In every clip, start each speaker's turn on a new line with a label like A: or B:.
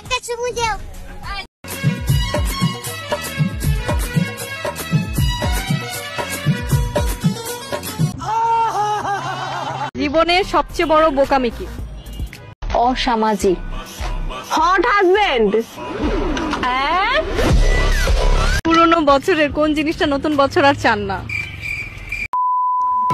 A: একটা চুমু দাও।
B: জীবনের সবচেয়ে বড় বোকামি কি?
C: অসামাজিক। Hot husband.
B: পুরনো বছরের কোন জিনিসটা নতুন বছর আর চান না?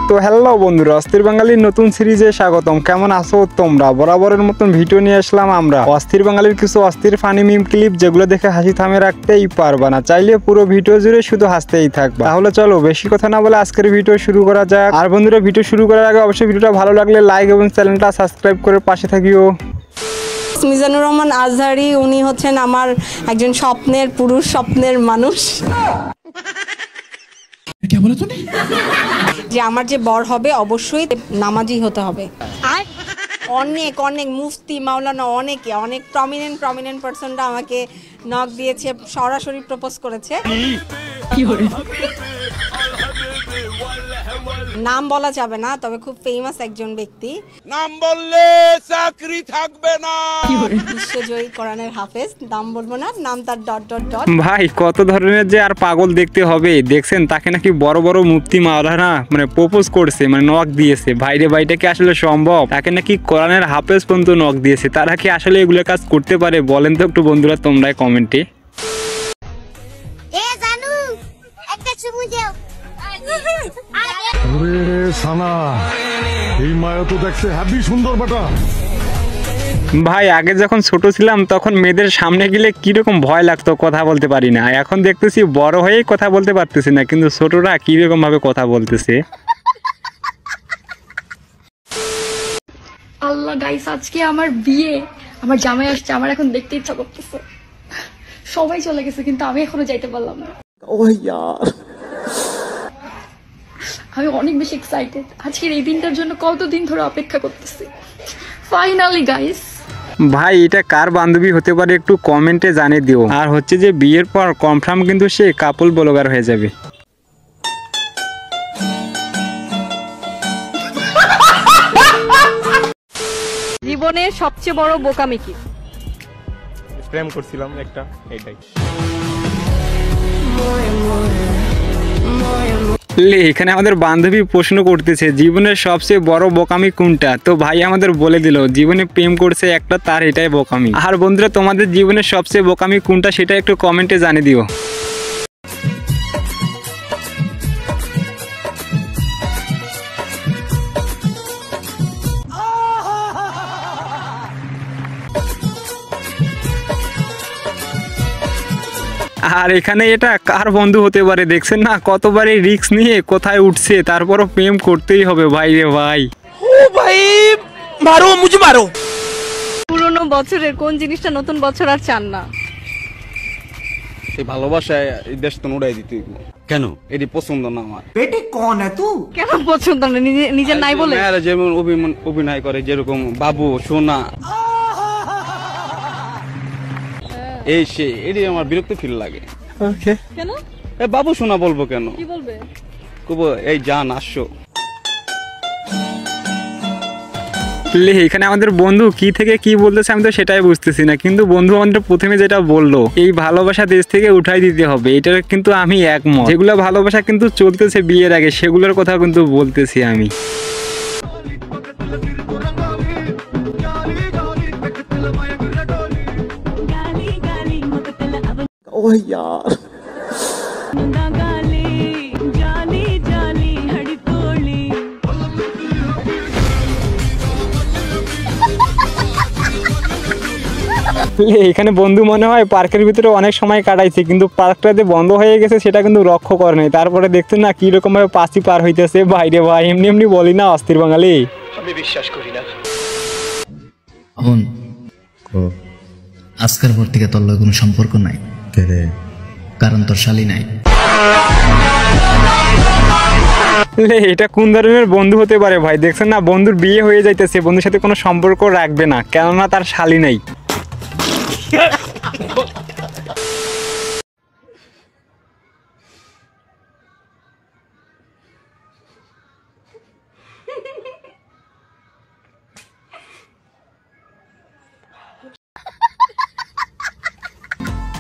D: তো হ্যালো বন্ধুরা, অস্থির বাঙালির নতুন সিরিজে স্বাগতম। কেমন আছো তোমরা? বরাবরের মতন ভিডিও নিয়ে আসলাম আমরা। অস্থির বাঙালির কিছু অস্থির ফানি মিম ক্লিপ, যেগুলো দেখে হাসি থামে রাখতেই পারবা না। চাইলে পুরো ভিডিও জুড়ে শুধু হাসতেই থাকবা। তাহলে চলো বেশি কথা না বলে আজকের ভিডিও শুরু করা যাক। আর বন্ধুরা, ভিডিও শুরু করার আগে অবশ্যই ভিডিওটা ভালো লাগলে লাইক এবং চ্যানেলটা সাবস্ক্রাইব করে পাশে থাকিও।
C: মিজানুর রহমান আজহারি, উনি হচ্ছেন আমার একজন স্বপ্নের পুরুষ, স্বপ্নের মানুষ। যে আমার যে বর হবে অবশ্যই নামাজি হতে হবে। আর অনেক অনেক মুফতি, মাওলানা, অনেক প্রমিনেন্ট পার্সনরা আমাকে নক দিয়েছে, সরাসরি প্রপোজ করেছে। নাম বলা যাবে না, তবে খুব ফেমাস একজন ব্যক্তি।
E: নাম বললে চাকরি থাকবে না।
C: বিশ্বজয়ী কোরআনের হাফেজ। নাম বলবো না, নাম তার ...
D: ভাই কত ধরনের যে আর পাগল দেখতে হবে। দেখছেন তাকে নাকি বড় বড় মুফতি মাওলানা মানে প্রপোজ করছে, মানে নক দিয়েছে। ভাইরে ভাইটা কি আসলে সম্ভব? তাকে নাকি কোরআনের হাফেজ পর্যন্ত নক দিয়েছে। তারা কি আসলে এগুলো কাজ করতে পারে? বলেন তো একটু বন্ধুরা তোমরাই কমেন্টে।
A: এ জানু, একটা চুমু দাও।
F: ওরে সানা, এই মায়া তো দেখছে হ্যাপি সুন্দর বেটা।
D: ভাই আগে যখন ছোট ছিলাম তখন মেয়েদের সামনে গেলে কিরকম ভয় লাগতো, কথা বলতে পারি না। এখন দেখতেছি বড় হয়েই কথা বলতে পারতেছি না, কিন্তু ছোটরা কিরকম ভাবে কথা বলতেছে।
G: আল্লাহ গাইস, আজকে আমার বিয়ে, আমার জামাই আসছে। আমার এখন দেখতে ইচ্ছা করতেছে। সবাই চলে গেছে কিন্তু আমি এখনো যাইতে পারলাম না। আমি অনেক বেশি এক্সাইটেড আজকের এই দিনটার জন্য। কতদিন ধরে অপেক্ষা করতেছি। Finally guys.
D: ভাই এটা কার বান্ধবী হতে পারে একটু কমেন্টে জানিয়ে দিও। আর হচ্ছে যে বিয়ের পর কনফার্ম কিন্তু সে কাপল ব্লগার হয়ে যাবে।
B: জীবনের সবচেয়ে বড় বোকামি কি?
H: প্রেম করছিলাম একটা, এটাই।
D: এখানে আমাদের বান্ধবী প্রশ্ন করতেছে জীবনের সবচেয়ে বড় বোকামি কোনটা। তো ভাই আমাদের বলে দিল জীবনে প্রেম করছে একটা, তার এটাই বোকামি। আর বন্ধুরা তোমাদের জীবনের সবচেয়ে বোকামি কোনটা সেটা একটু কমেন্টে জানিয়ে দিও। আর এখানে এটা কার বন্ধু হতে পারে? দেখছেন না কতবারই রিস্ক নিয়ে কোথায় উঠছে, তারপরও প্রেম করতেই হবে। ভাই রে ভাই,
E: ও ভাই মারো, মুঝে মারো।
B: পুরনো বছরের কোন জিনিসটা নতুন বছর আর চান না?
H: এই ভালোবাসায় এই দেশ তো উড়াই দিতে হইব। কেন? এটি পছন্দ না আমার।
B: কেন পছন্দ না? নিজের নাই বলে?
H: মেয়েরা যেমন অভিনয় করে, যেরকম বাবু সোনা, এই সে, এটি আমার বিরক্ত ফিল লাগে।
B: কেন?
H: এই বাবু সোনা বলবো কেন?
B: কি বলবে?
H: কবো এই জান আসো।
D: এখানে আমাদের বন্ধু কি থেকে কি বলতেছে আমি তো সেটাই বুঝতেছি না। কিন্তু বন্ধু আমাদের প্রথমে যেটা বললো এই ভালোবাসা দেশ থেকে উঠাই দিতে হবে, এটা কিন্তু আমি একমত। যেগুলো ভালোবাসা কিন্তু চলতেছে বিয়ের আগে সেগুলোর কথা কিন্তু বলতেছি আমি। এখানে বন্ধু মনে হয় পার্কের ভিতরে অনেক সময় কাটাইছে, কিন্তু পার্কটা যে বন্ধ হয়ে গেছে সেটা কিন্তু লক্ষ্য করে নাই। তারপরে দেখছেন না কি রকম ভাবে পাঁচি পার হইতেছে। ভাইরে ভাই, এমনি এমনি বলি না অস্থির বাঙালি।
E: আমি বিশ্বাস করি না।
I: আজকের পর থেকে তোর কোনো সম্পর্ক নাই, কারণ তোর শালী নাই।
D: এটা কোন ধরনের বন্ধু হতে পারে ভাই? দেখছেন না বন্ধুর বিয়ে হয়ে যাইতেছে, বন্ধুর সাথে কোনো সম্পর্ক রাখবে না, কেননা তার শালী নাই।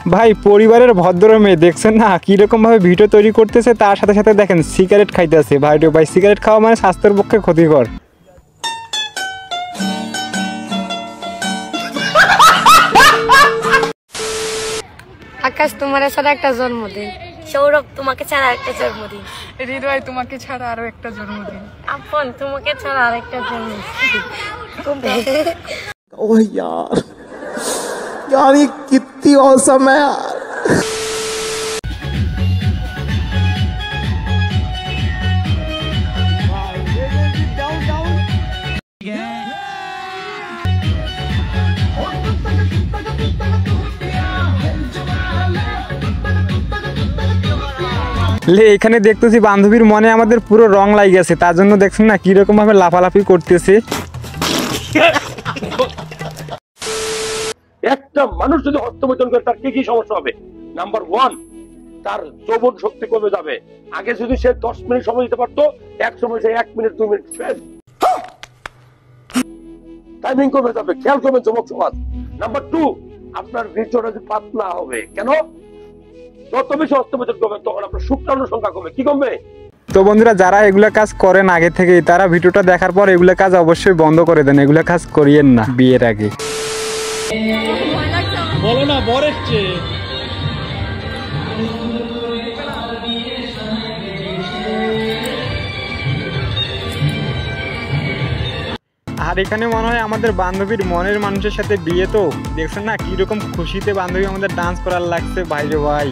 D: ভাই পরিবারের ভদ্র মেয়ে দেখছেন না কিরকম ভাবে ভিডিও তৈরি করতেছে, তার সাথে সাথে দেখেন সিগারেট খাইতেছে। ভাই সিগারেট খাওয়া মানে স্বাস্থ্যের পক্ষে ক্ষতিকর।
G: আকাশ তোমার ছাড়া একটা জন্মদিন,
A: সৌরভ তোমাকে ছাড়া একটা জন্মদিন,
B: হৃদয় তোমাকে ছাড়া আরো একটা জন্মদিন,
G: আপন তোমাকে ছাড়া আরেকটা জন্মদিন।
E: ओह यार यार ये कितनी औसम है यार।
D: এখানে দেখতেছি বান্ধবীর মনে আমাদের পুরো রং লাগে গেছে, তার জন্য দেখছেন না কিরকম ভাবে লাফালাফি করতেছে।
E: একটা মানুষ যদি হস্তমৈথুন করে তার কি কি সমস্যা হবে? নাম্বার 1, তার যৌবন শক্তি কমে যাবে। আগে যদি সে 10 মিনিট সময় দিতে পারতো, এক সময় সে 1 মিনিট 2 মিনিট টাইমিং কমে যাবে, খেয়াল করবে যুবক সমাজ। নাম্বার 2, আপনার বীর্যটা যদি পাতলা হবে। কেন? যত বেশি হস্তমৈথুন করবে তখন আপনার শুক্রাণুর সংখ্যা কমে। কি কমবে?
D: তো বন্ধুরা যারা এগুলা কাজ করেন আগে থেকেই, তারা ভিডিওটা দেখার পর এগুলা কাজ অবশ্যই বন্ধ করে দেন। এগুলা কাজ করিয়েন না বিয়ের আগে।
E: বলো না বর এসছে।
D: আর এখানে মনে হয় আমাদের বান্ধবীর মনের মানুষের সাথে বিয়ে, তো দেখছেন না কিরকম খুশিতে বান্ধবী আমাদের ডান্স করার লাগছে। ভাই রে ভাই।